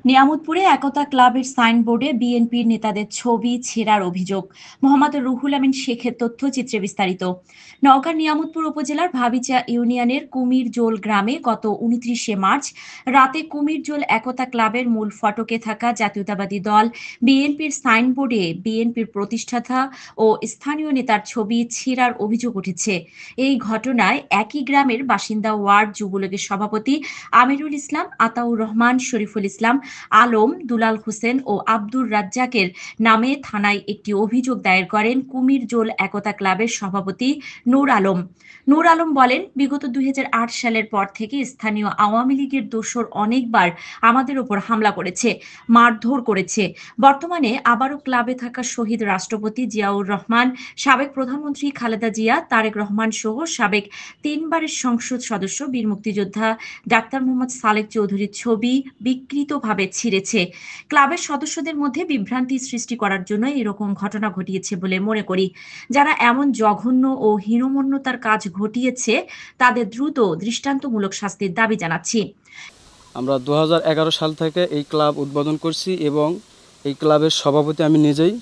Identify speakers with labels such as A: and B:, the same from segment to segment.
A: নিয়ামতপুরে একতা ক্লাবের সাইনবোর্ডে বিএনপির নেতাদের ছবি ছেঁড়ার অভিযোগ। মোহাম্মদ রুহুল আমিন শেখের তথ্যচিত্রে বিস্তারিত। নওগাঁর নিয়ামতপুর উপজেলার ভাবিচা ইউনিয়নের কুমিরজোল গ্রামে গত ২৯শে মার্চ রাতে কুমিরজোল একতা ক্লাবের মূল ফটকে থাকা জাতীয়তাবাদী দল বিএনপির সাইনবোর্ডে বিএনপির প্রতিষ্ঠাতা ও স্থানীয় নেতার ছবি ছেঁড়ার অভিযোগ উঠেছে। এই ঘটনায় একই গ্রামের বাসিন্দা ওয়ার্ড যুবলীগের সভাপতি আমিরুল ইসলাম, আতাউর রহমান, শরীফুল ইসলাম, আলম, দুলাল হোসেন ও আব্দুর রাজ্জাকের নামে থানায় একটি অভিযোগ দায়ের করেন কুমিরজোল একতা ক্লাবের সভাপতি নূর আলম। নূর আলম বলেন, বিগত ২০০৮ সালের পর থেকে স্থানীয় আওয়ামী লীগের দোসর অনেকবার আমাদের উপর হামলা করেছে, মারধর করেছে। বর্তমানে আবারও ক্লাবে থাকা শহীদ রাষ্ট্রপতি জিয়াউর রহমান, সাবেক প্রধানমন্ত্রী খালেদা জিয়া, তারেক রহমান সহ সাবেক ৩ বারের সংসদ সদস্য বীর মুক্তিযোদ্ধা ডাক্তার মোহাম্মদ সালেক চৌধুরীর ছবি বিকৃতভাবে ছিঁড়েছে। ক্লাবের সদস্যদের মধ্যে বিভ্রান্তি সৃষ্টি করার জন্য এরকম ঘটনা ঘটিয়েছে বলে মনে করি। যারা এমন জঘন্য ও হীনমন্যতার কাজ ঘটিয়েছে তাদের দ্রুত দৃষ্টান্তমূলক শাস্তির দাবি জানাচ্ছি।
B: আমরা ২০১১ সাল থেকে এই ক্লাব উদ্বোধন করছি এবং এই ক্লাবের সভাপতি আমি নিজেই।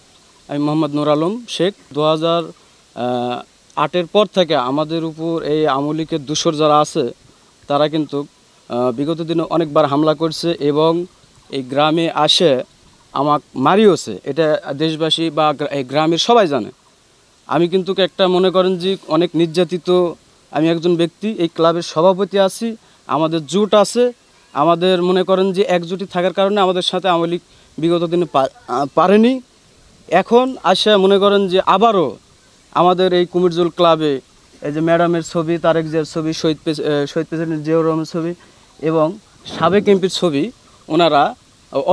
B: আমি মোহাম্মদ নূর আলম শেখ। ২০০৮-এর পর থেকে আমাদের উপর এই আওয়ামী লীগের দোসর যারা আছে তারা কিন্তু বিগত দিনে অনেকবার হামলা করছে এবং এই গ্রামে আসে আমাকে মারিয়েছে। এটা দেশবাসী বা এই গ্রামের সবাই জানে। আমি কিন্তু একটা মনে করেন যে অনেক নির্যাতিত আমি একজন ব্যক্তি। এই ক্লাবের সভাপতি আছি, আমাদের জোট আছে, আমাদের মনে করেন যে একজোটি থাকার কারণে আমাদের সাথে আওয়ামী লীগ বিগত দিনে পারেনি। এখন আসে মনে করেন যে আবারও আমাদের এই কুমিরজোল ক্লাবে এই যে ম্যাডামের ছবি, তারেক জিয়ার ছবি, শহীদ প্রেসিডেন্ট জিয়াউর রহমানের ছবি এবং সাবেক এমপির ছবি, ওনারা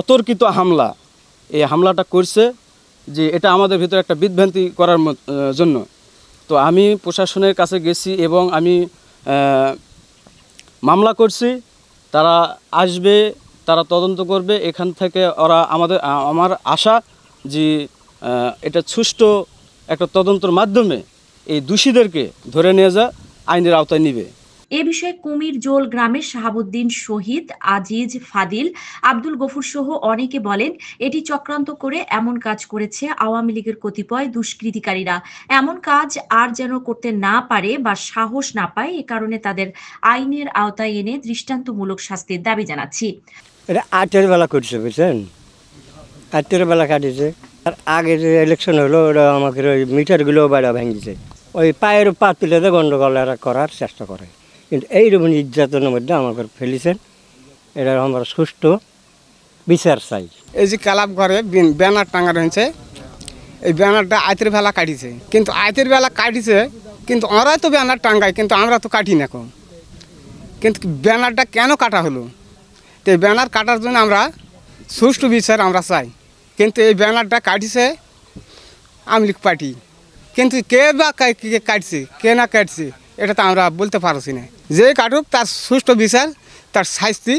B: অতর্কিত হামলা, এই হামলাটা করছে যে এটা আমাদের ভিতরে একটা বিভ্রান্তি করার জন্য। তো আমি প্রশাসনের কাছে গেছি এবং আমি মামলা করছি। তারা আসবে, তারা তদন্ত করবে। এখান থেকে ওরা আমার আশা যে এটা সুষ্ঠু একটা তদন্তের মাধ্যমে এই দোষীদেরকে ধরে নিয়ে যা আইনের আওতায় নিবে।
A: এ বিষয়ে কুমিরজোল গ্রামের শাহাবুদ্দিন, শহীদ, আজিজ, ফাদিল, আব্দুল গফুর সহ অনেকে বলেন, এটি চক্রান্ত করে এমন কাজ করেছে আওয়ামী লীগের কতিপয় দুষ্কৃতিকারীরা। এমন কাজ আর যেন করতে না পারে বা সাহস না পায়, এ কারণে তাদের আইনের আওতায় এনে দৃষ্টান্তমূলক শাস্তির দাবি জানাচ্ছি।
C: এটা ৮-এর বেলা করছে, বুঝছেন? ৮-এর বেলা কাটিছে। আর আগে যে ইলেকশন হলো ওটা আমাকে ওই মিটারগুলো বাইরে ভেঙেছে। ওই পায়ের পা তুলে গন্ডগোল করার চেষ্টা করে, কিন্তু এইরকম নির্যাতনের মধ্যে আমাকে ফেলেছেন। এটা আমরা সুষ্ঠু বিচার চাই।
D: এই যে ক্লাব ঘরে ব্যানার টাঙানো হয়েছে, এই ব্যানারটা আইতের বেলা কাটিছে, কিন্তু আইতের বেলা কাটিছে কিন্তু ওরাই তো ব্যানার টাঙ্গায়, কিন্তু আমরা তো কাটি না। কিন্তু ব্যানারটা কেন কাটা হলো? তো এই ব্যানার কাটার জন্য আমরা সুষ্ঠু বিচার আমরা চাই। কিন্তু এই ব্যানারটা কাটিছে আওয়ামী লীগ পার্টি, কিন্তু কে বা কাটছে কে না কাটছে এটা তো আমরা বলতে পারছি না। যে কাটুক তার সুষ্ঠু বিচার, তার শাস্তি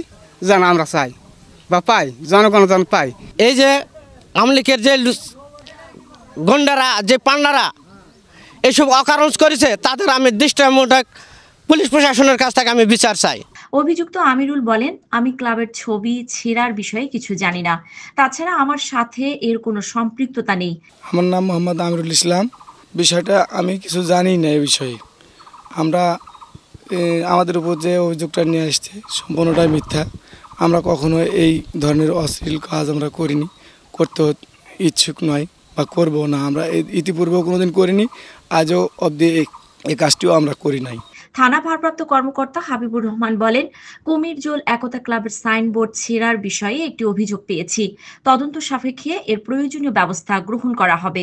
D: যেন আমরা চাই বা পাই, জনগণ যেন পাই।
E: এই যে আওয়ামী লীগের যে গন্ডারা, যে পান্ডারা এইসব অকারণ করেছে তাদের আমি দৃষ্টান্তমূলক পুলিশ প্রশাসনের কাছ থেকে আমি বিচার চাই।
A: অভিযুক্ত আমিরুল বলেন, আমি ক্লাবের ছবি ছেঁড়ার বিষয়ে কিছু জানি না, তাছাড়া আমার সাথে এর কোনো সম্পৃক্ততা নেই।
F: আমার নাম মোহাম্মদ আমিরুল ইসলাম। বিষয়টা আমি কিছু জানি না। এই বিষয়ে আমরা আমাদের উপর যে অভিযোগটা নিয়ে আসছে সম্পূর্ণটাই মিথ্যা। আমরা কখনো এই ধরনের অশ্লীল কাজ আমরা করিনি, করতে ইচ্ছুক নয় বা করবো না। আমরা ইতিপূর্বেও কোনোদিন করিনি, আজও অবধি এই কাজটিও আমরা করি নাই।
A: থানা ভারপ্রাপ্ত কর্মকর্তা হাবিবুর রহমান বলেন, কুমিরজোল একতা ক্লাবের সাইনবোর্ড ছেঁড়ার বিষয়ে একটি অভিযোগ পেয়েছি। তদন্ত সাপেক্ষে এর প্রয়োজনীয় ব্যবস্থা গ্রহণ করা হবে।